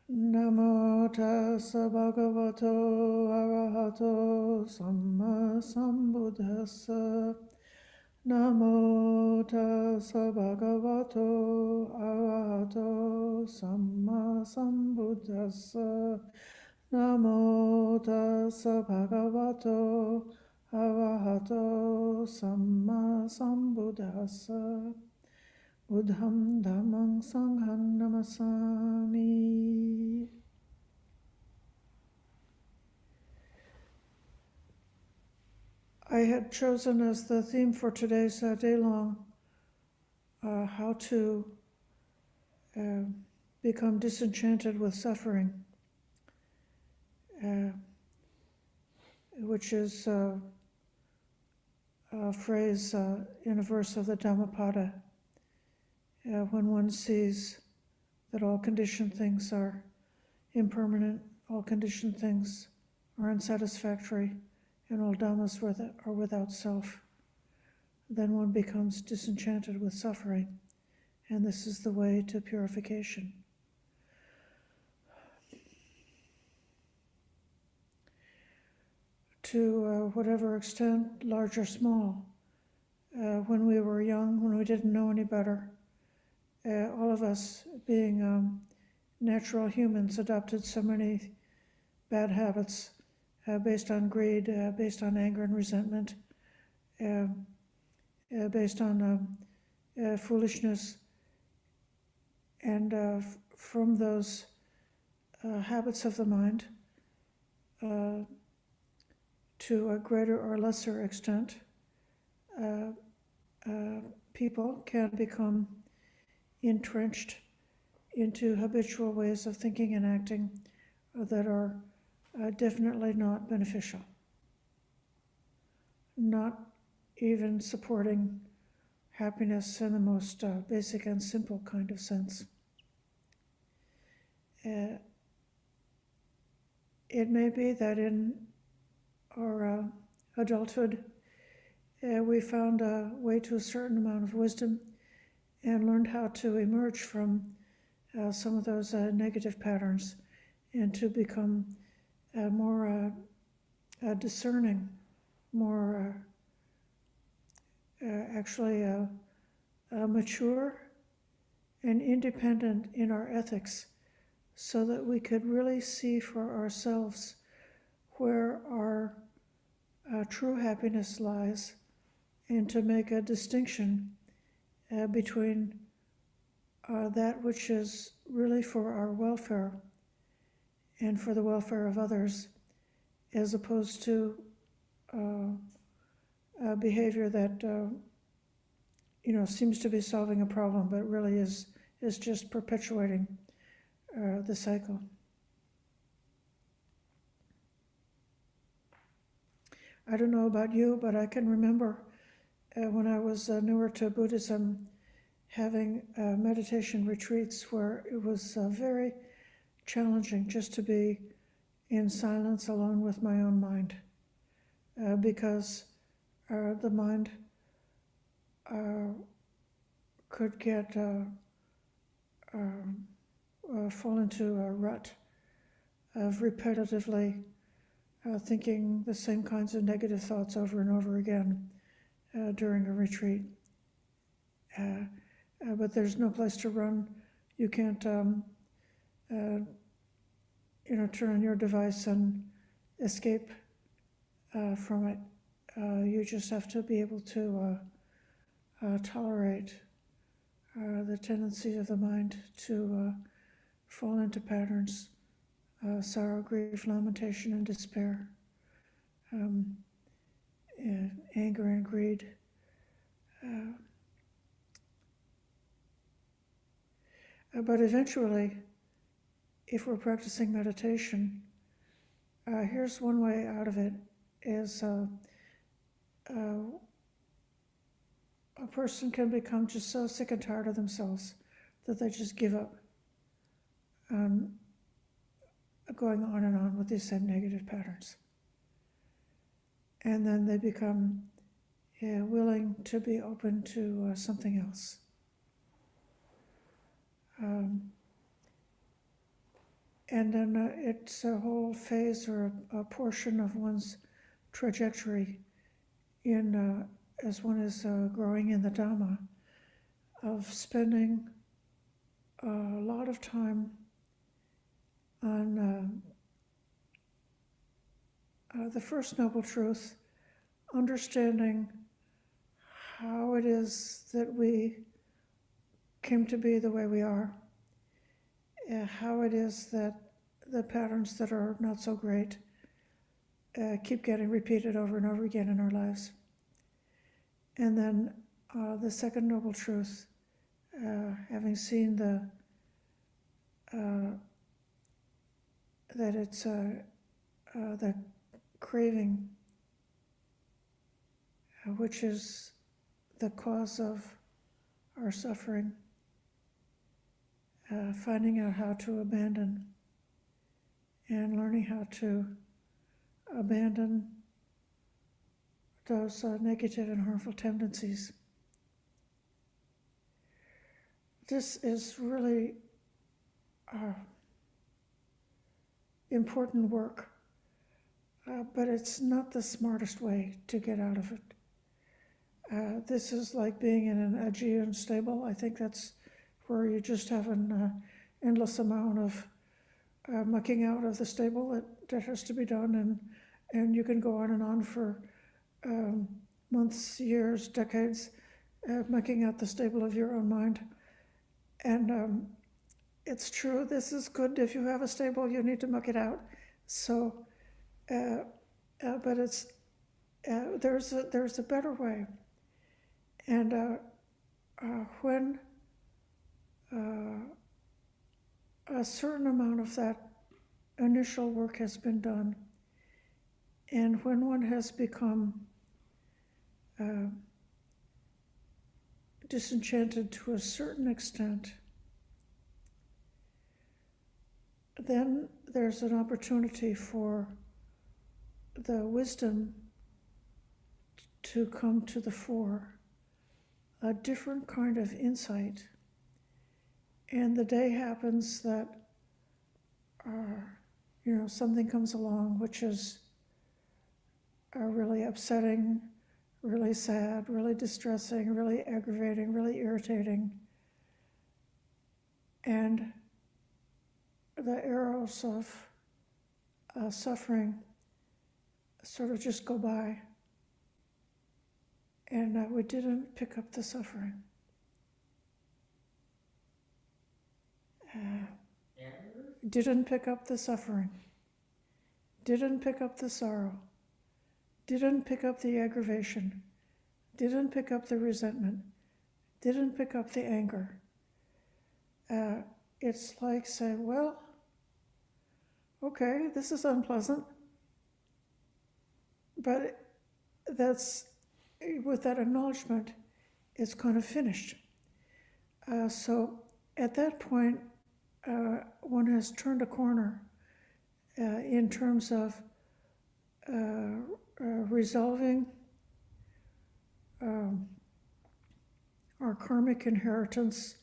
Namo tassa bhagavato arahato samma sambuddhassa. Namo tassa bhagavato arahato samma sambuddhassa. Namo tassa bhagavato arahato samma sambuddhassa. Buddham dhammam sangham namasami. I had chosen as the theme for today's daylong how to become disenchanted with suffering, which is a phrase in a verse of the Dhammapada. When one sees that all conditioned things are impermanent, all conditioned things are unsatisfactory, and all dhammas are without self, then one becomes disenchanted with suffering, and this is the way to purification. To whatever extent, large or small, when we were young, when we didn't know any better, all of us, being natural humans, adopted so many bad habits based on greed, based on anger and resentment, based on foolishness. And from those habits of the mind, to a greater or lesser extent, people can become entrenched into habitual ways of thinking and acting that are definitely not beneficial, not even supporting happiness in the most basic and simple kind of sense. It may be that in our adulthood, we found a way to a certain amount of wisdom and learned how to emerge from some of those negative patterns and to become more discerning, more actually mature and independent in our ethics, so that we could really see for ourselves where our true happiness lies, and to make a distinction between that which is really for our welfare and for the welfare of others, as opposed to behavior that seems to be solving a problem, but really is just perpetuating the cycle. I don't know about you, but I can remember when I was newer to Buddhism, having meditation retreats where it was very challenging just to be in silence alone with my own mind, because the mind could get fall into a rut of repetitively thinking the same kinds of negative thoughts over and over again during a retreat. But there's no place to run. You can't turn on your device and escape from it. You just have to be able to tolerate the tendency of the mind to fall into patterns, sorrow, grief, lamentation, and despair, anger and greed. But eventually, if we're practicing meditation, here's one way out of it, is a person can become just so sick and tired of themselves that they just give up going on and on with these same negative patterns. And then they become willing to be open to something else. and then it's a whole phase or a portion of one's trajectory in as one is growing in the Dhamma, of spending a lot of time on the First Noble Truth, understanding how it is that we came to be the way we are, how it is that the patterns that are not so great keep getting repeated over and over again in our lives. And then the Second Noble Truth, having seen that it's the craving, which is the cause of our suffering, finding out how to abandon and learning how to abandon those negative and harmful tendencies. This is really important work, but it's not the smartest way to get out of it. This is like being in an edgy stable. I think that's where you just have an endless amount of mucking out of the stable that has to be done, and you can go on and on for months, years, decades, mucking out the stable of your own mind. And it's true, this is good. If you have a stable, you need to muck it out. So, but it's there's a better way. And when a certain amount of that initial work has been done, and when one has become disenchanted to a certain extent, then there's an opportunity for the wisdom to come to the fore, a different kind of insight. And the day happens that, something comes along which is really upsetting, really sad, really distressing, really aggravating, really irritating. And the arrows of suffering sort of just go by. And we didn't pick up the suffering. Didn't pick up the suffering. Didn't pick up the sorrow. Didn't pick up the aggravation. Didn't pick up the resentment. Didn't pick up the anger. It's like saying, well, okay, this is unpleasant. But that's, with that acknowledgement, it's kind of finished. So at that point, one has turned a corner in terms of resolving our karmic inheritance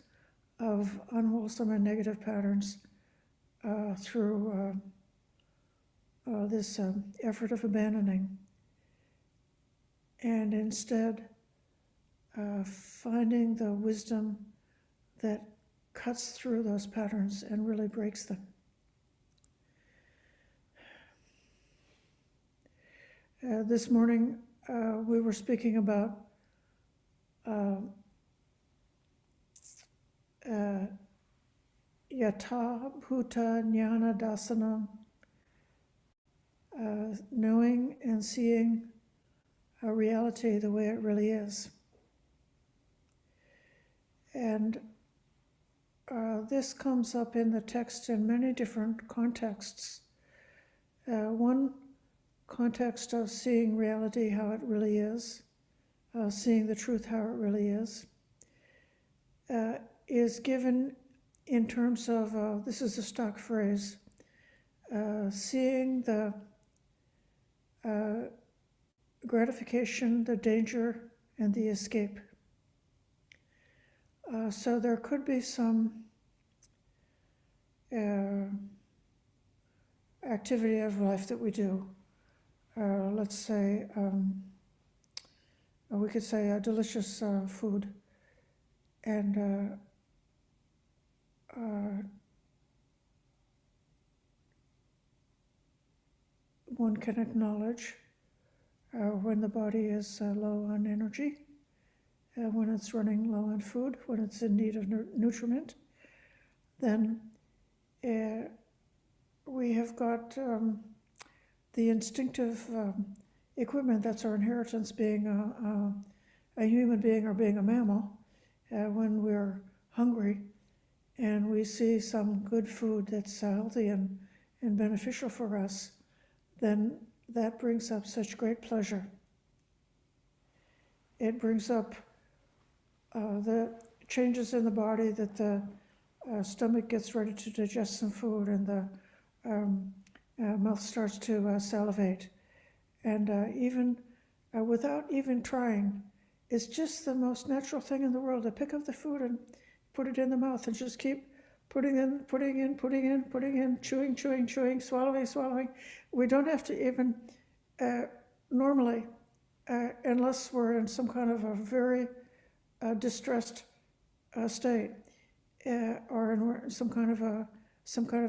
of unwholesome and negative patterns through this effort of abandoning, and instead finding the wisdom that cuts through those patterns and really breaks them. This morning we were speaking about yata bhuta jnana dasanam, knowing and seeing a reality the way it really is. And this comes up in the text in many different contexts. One context of seeing reality how it really is, seeing the truth how it really is given in terms of, this is a stock phrase, seeing the gratification, the danger, and the escape. So there could be some activity of life that we do. Let's say, we could say delicious food, and one can acknowledge when the body is low on energy, when it's running low on food, when it's in need of nutriment. Then we have got the instinctive equipment that's our inheritance, being a human being or being a mammal. When we're hungry and we see some good food that's healthy and beneficial for us, then that brings up such great pleasure. It brings up the changes in the body, that the stomach gets ready to digest some food, and the mouth starts to salivate. And even without even trying, it's just the most natural thing in the world to pick up the food and put it in the mouth and just keep putting in, chewing, swallowing. We don't have to even, normally, unless we're in some kind of a very distressed state, or in some kind of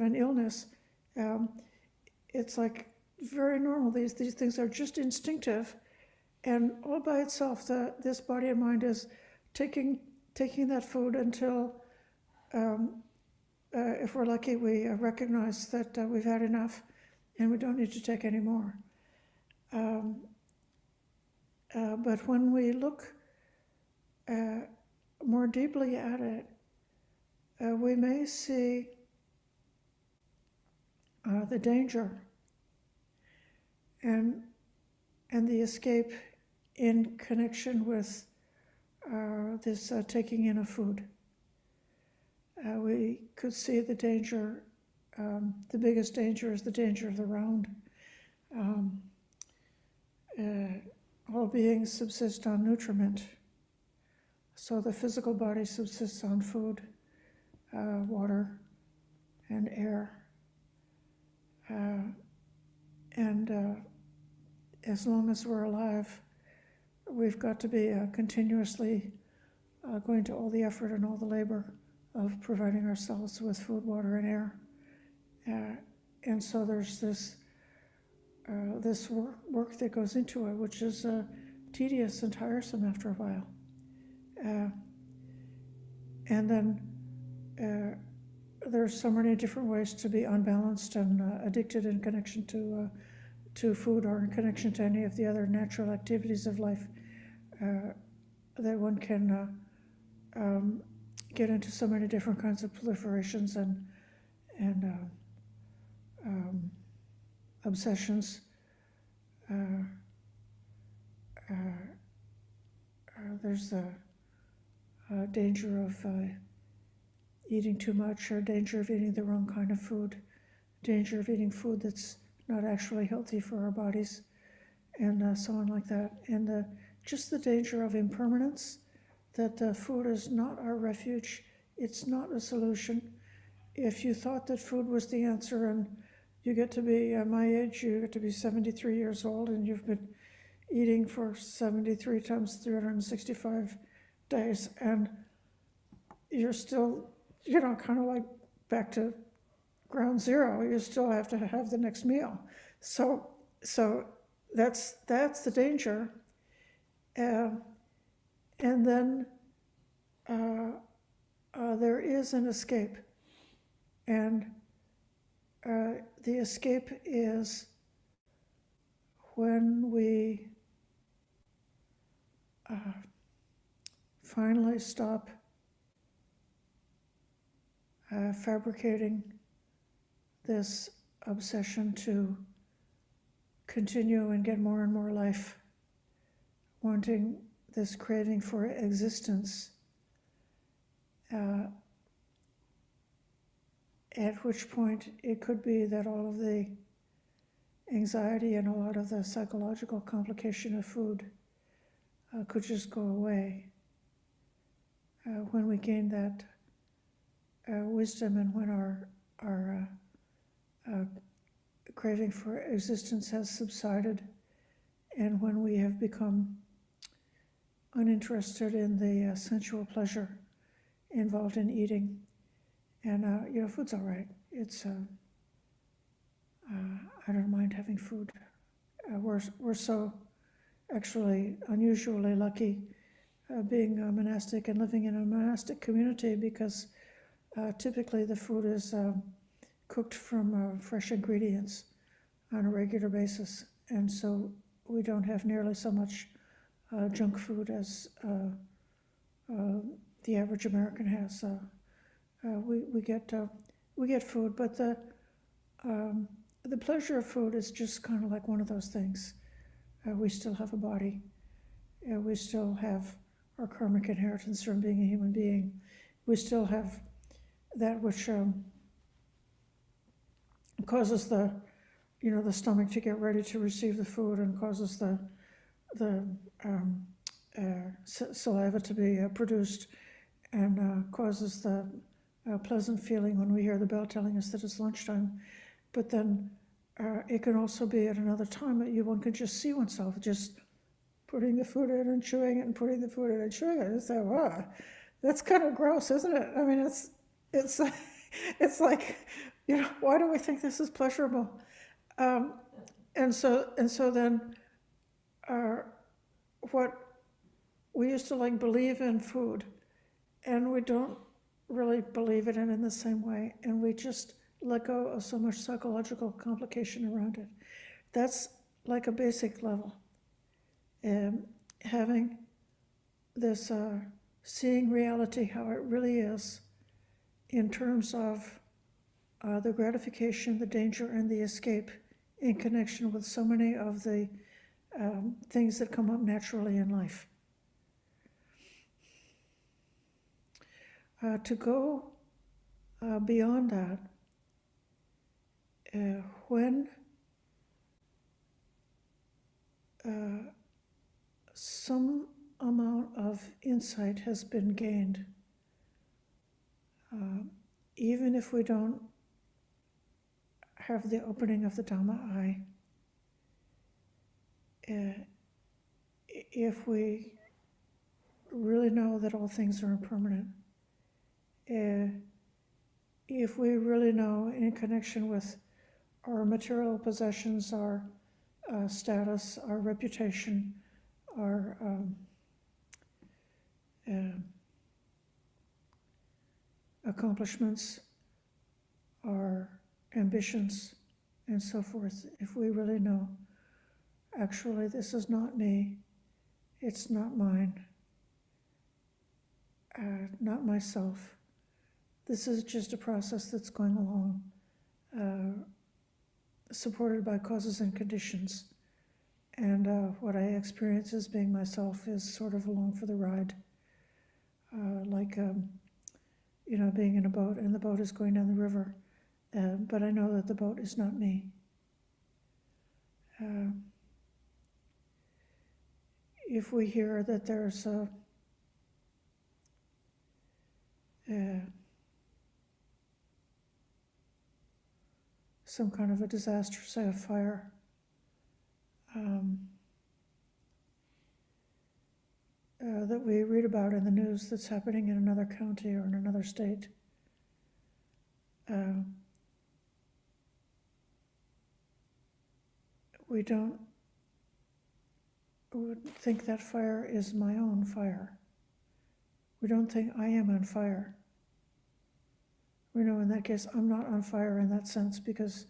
an illness, it's like very normal. These things are just instinctive, and all by itself, this body and mind is taking that food until, if we're lucky, we recognize that we've had enough and we don't need to take any more. But when we look more deeply at it, we may see the danger and the escape in connection with this taking in of food. We could see the danger. The biggest danger is the danger of the round. All beings subsist on nutriment. So the physical body subsists on food, water, and air. And as long as we're alive, we've got to be continuously going to all the effort and all the labor of providing ourselves with food, water, and air. And so there's this work that goes into it, which is tedious and tiresome after a while. And then there's so many different ways to be unbalanced and addicted in connection to food, or in connection to any of the other natural activities of life, that one can get into so many different kinds of proliferations and obsessions. There's the danger of eating too much, or danger of eating the wrong kind of food, danger of eating food that's not actually healthy for our bodies, and so on like that. And just the danger of impermanence, that food is not our refuge, it's not a solution. If you thought that food was the answer, and you get to be my age, you get to be 73 years old, and you've been eating for 73 times 365 days, and you're still, kind of like back to ground zero. You still have to have the next meal. So that's the danger. And then there is an escape. And the escape is when we finally stop fabricating this obsession to continue and get more and more life, wanting this craving for existence, at which point it could be that all of the anxiety and a lot of the psychological complication of food could just go away when we gain that craving for existence has subsided, and when we have become uninterested in the sensual pleasure involved in eating, and food's all right. It's I don't mind having food. We're so actually unusually lucky being monastic and living in a monastic community, because typically the food is cooked from fresh ingredients on a regular basis, and so we don't have nearly so much junk food as the average American has. We get food, but the pleasure of food is just kind of like one of those things. We still have a body. We still have our karmic inheritance from being a human being. We still have that which causes the stomach to get ready to receive the food, and causes the saliva to be produced, and causes the pleasant feeling when we hear the bell telling us that it's lunchtime. But then it can also be at another time that one can just see oneself just putting the food in and chewing it, and putting the food in and chewing it. It's like, wow, that's kind of gross, isn't it? I mean, it's it's like, why do we think this is pleasurable? And so then what we used to believe in food, and we don't really believe it in the same way, and we just let go of so much psychological complication around it. That's like a basic level. Having this seeing reality how it really is, in terms of the gratification, the danger, and the escape, in connection with so many of the things that come up naturally in life. To go beyond that, when some amount of insight has been gained, even if we don't have the opening of the Dhamma eye, if we really know that all things are impermanent, if we really know, in connection with our material possessions, our status, our reputation, our accomplishments, our ambitions, and so forth, if we really know, actually, this is not me, it's not mine, not myself. This is just a process that's going along, supported by causes and conditions. And what I experience as being myself is sort of along for the ride. Being in a boat, and the boat is going down the river, but I know that the boat is not me. If we hear that there's some kind of a disaster, say a fire, that we read about in the news that's happening in another county or in another state, we don't think that fire is my own fire. We don't think I am on fire. We know in that case I'm not on fire in that sense, because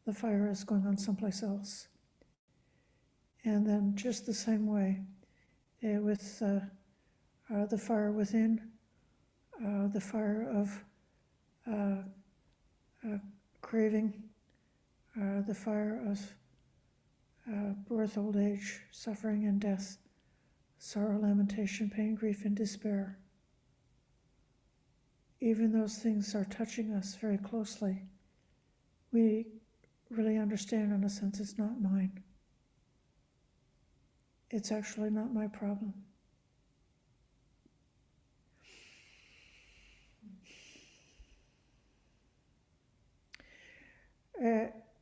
the fire is going on someplace else. And then just the same way with the fire within, the fire of craving, the fire of birth, old age, suffering, and death, sorrow, lamentation, pain, grief, and despair. Even those things are touching us very closely. We really understand, in a sense, it's not mine. It's actually not my problem.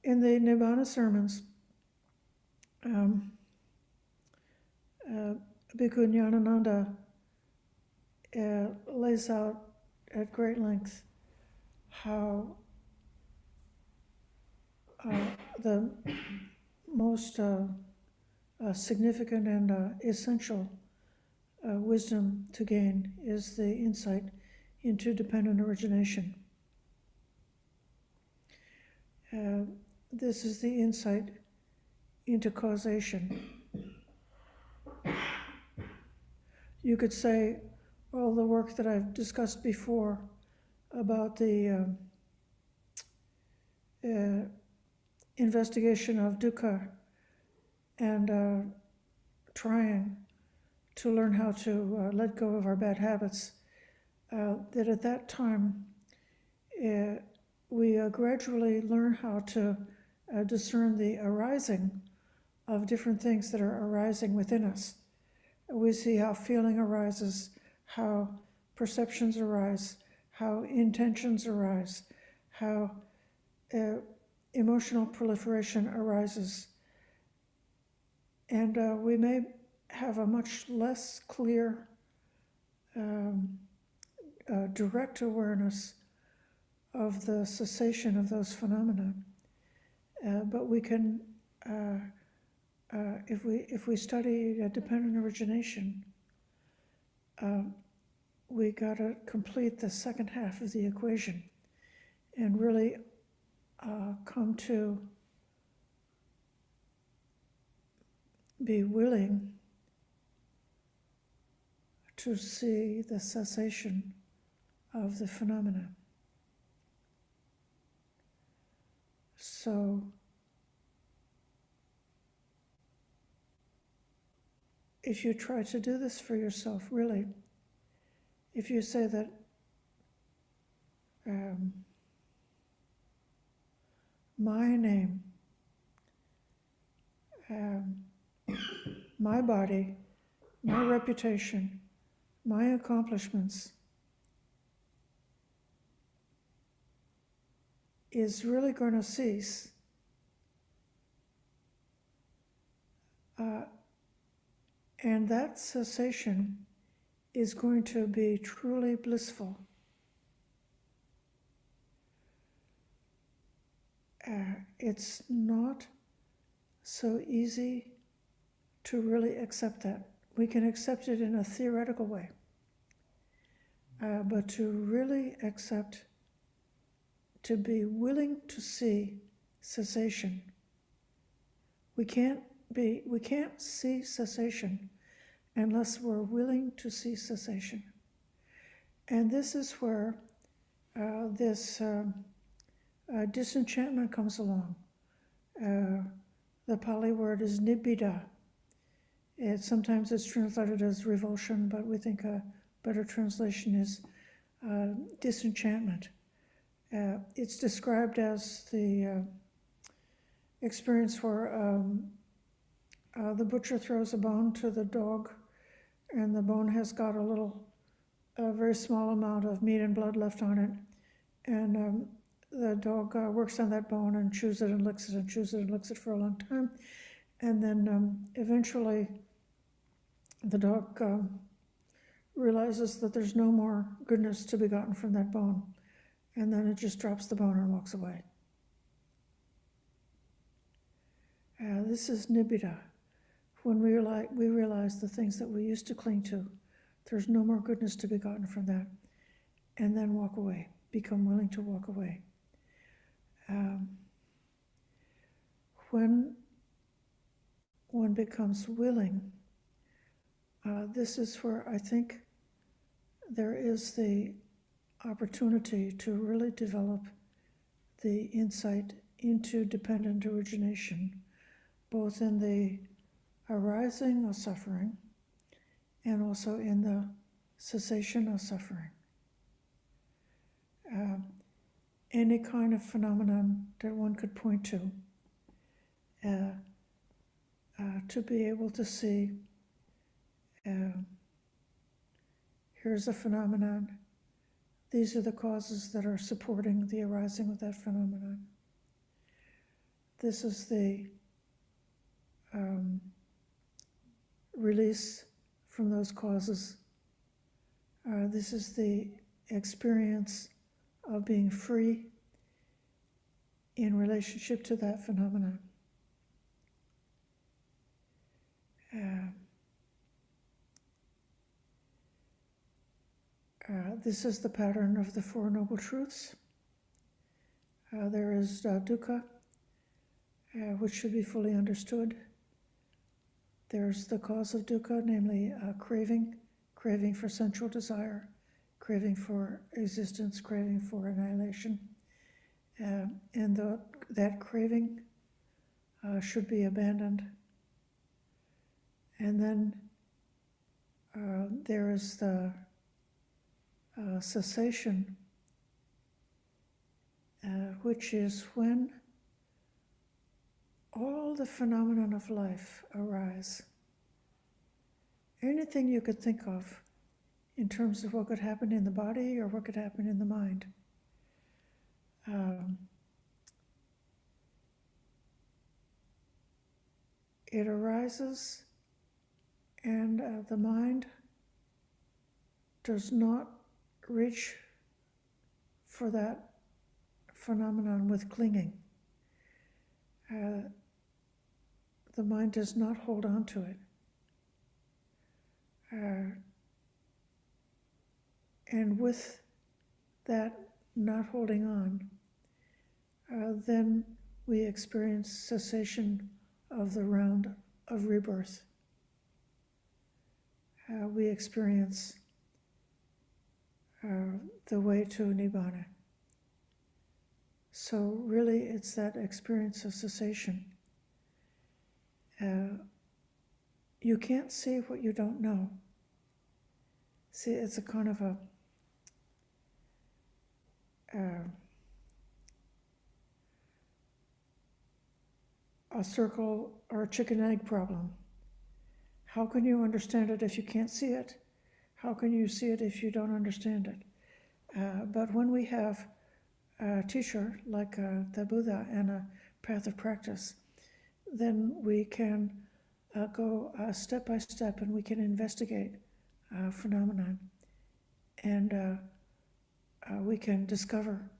in the Nibbana sermons, Bhikkhu Nyanananda lays out at great length how the most significant and essential wisdom to gain is the insight into dependent origination. This is the insight into causation. You could say all the work that I've discussed before about the investigation of dukkha and trying to learn how to let go of our bad habits, that at that time we gradually learn how to discern the arising of different things that are arising within us. We see how feeling arises, how perceptions arise, how intentions arise, how emotional proliferation arises. And we may have a much less clear, direct awareness of the cessation of those phenomena. But we can, if we study dependent origination, we gotta complete the second half of the equation and really come to be willing to see the cessation of the phenomena. So if you try to do this for yourself, really, if you say that my name, my body, my reputation, my accomplishments is really going to cease, and that cessation is going to be truly blissful. It's not so easy to really accept that. We can accept it in a theoretical way, but to really accept, to be willing to see cessation. We can't see cessation unless we're willing to see cessation. And this is where this disenchantment comes along. The Pali word is nibbida. Sometimes it's translated as revulsion, but we think a better translation is disenchantment. It's described as the experience where the butcher throws a bone to the dog, and the bone has got a very small amount of meat and blood left on it, and the dog works on that bone and chews it and licks it and chews it and licks it for a long time, and then eventually the dog realizes that there's no more goodness to be gotten from that bone, and then it just drops the bone and walks away. This is nibbida. When we realize the things that we used to cling to, there's no more goodness to be gotten from that, and then walk away, become willing to walk away. When one becomes willing, this is where I think there is the opportunity to really develop the insight into dependent origination, both in the arising of suffering and also in the cessation of suffering. Any kind of phenomenon that one could point to be able to see, here's a phenomenon, these are the causes that are supporting the arising of that phenomenon. This is the release from those causes. This is the experience of being free in relationship to that phenomenon. This is the pattern of the Four Noble Truths. There is dukkha, which should be fully understood. There's the cause of dukkha, namely craving for sensual desire, craving for existence, craving for annihilation. And that craving should be abandoned. And then there is the cessation, which is when all the phenomena of life arise. Anything you could think of in terms of what could happen in the body or what could happen in the mind. It arises, and the mind does not reach for that phenomenon with clinging. The mind does not hold on to it. And with that not holding on, then we experience cessation of the round of rebirth. We experience the way to Nibbana. So really it's that experience of cessation. You can't see what you don't know. See, it's a kind of a circle or a chicken egg problem. How can you understand it if you can't see it? How can you see it if you don't understand it? But when we have a teacher like the Buddha and a path of practice, then we can go step by step, and we can investigate phenomenon, and we can discover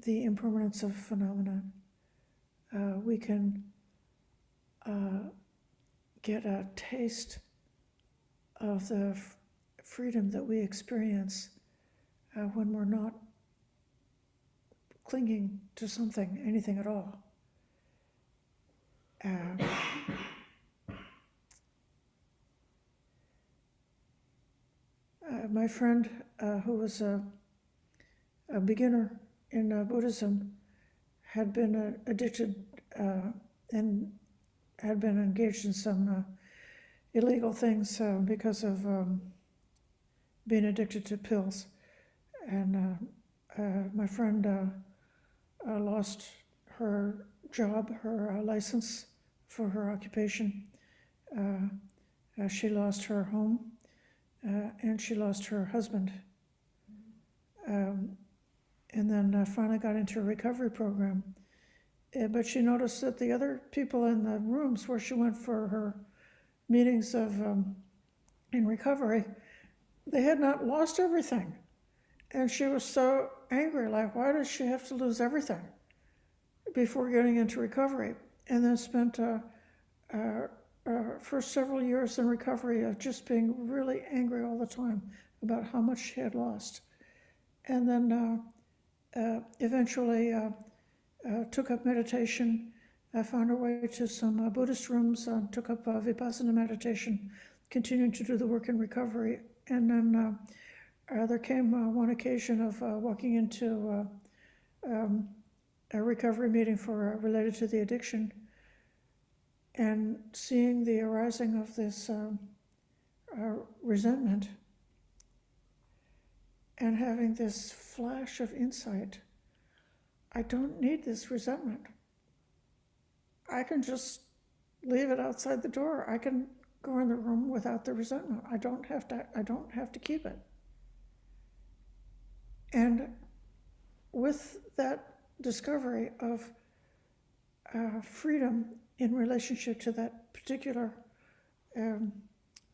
the impermanence of phenomenon. We can get a taste of the freedom that we experience when we're not clinging to something, anything at all. My friend, who was a beginner in Buddhism, had been addicted and had been engaged in some illegal things because of being addicted to pills. And my friend lost her job, her license for her occupation. She lost her home, and she lost her husband. And then finally got into a recovery program. But she noticed that the other people in the rooms where she went for her meetings of in recovery, they had not lost everything. And she was so angry, like, why does she have to lose everything before getting into recovery? And then spent first several years in recovery of just being really angry all the time about how much she had lost. And then eventually took up meditation, found her way to some Buddhist rooms, took up Vipassana meditation, continuing to do the work in recovery. And then there came one occasion of walking into a recovery meeting related to the addiction, and seeing the arising of this resentment, and having this flash of insight. I don't need this resentment. I can just leave it outside the door. I can go in the room without the resentment. I don't have to keep it. And with that discovery of freedom in relationship to that particular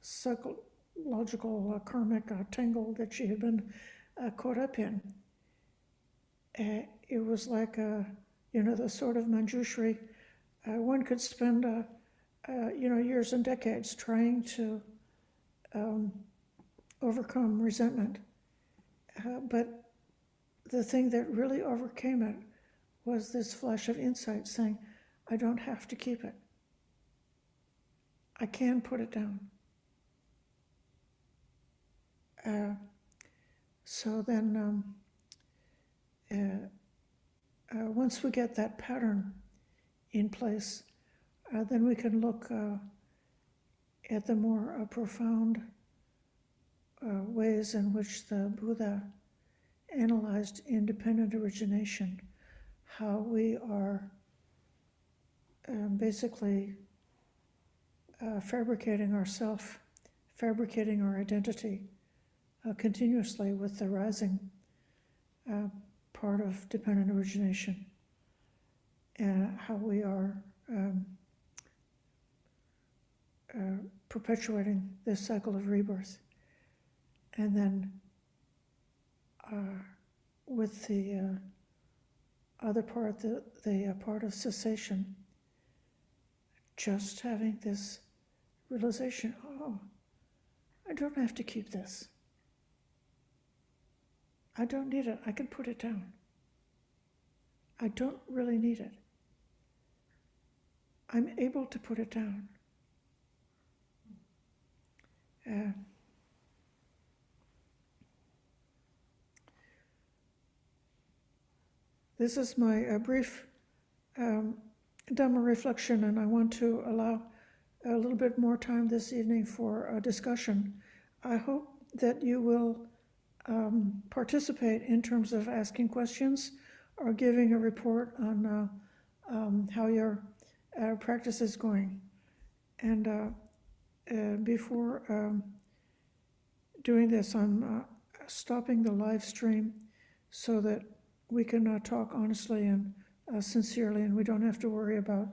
psychological karmic tangle that she had been caught up in. It was like, the sort of Manjushri. One could spend, years and decades trying to overcome resentment. But the thing that really overcame it was this flash of insight saying, I don't have to keep it. I can put it down. So then once we get that pattern in place, then we can look at the more profound ways in which the Buddha analyzed independent origination, how we are basically fabricating ourself, fabricating our identity continuously with the rising part of dependent origination, and how we are perpetuating this cycle of rebirth. And then with the other part, the part of cessation, just having this realization, oh, I don't have to keep this. I don't need it. I can put it down. I don't really need it. I'm able to put it down. This is my brief Dhamma reflection, and I want to allow a little bit more time this evening for a discussion. I hope that you will participate in terms of asking questions or giving a report on how your practice is going. And before doing this, I'm stopping the live stream so that we can talk honestly and sincerely, and we don't have to worry about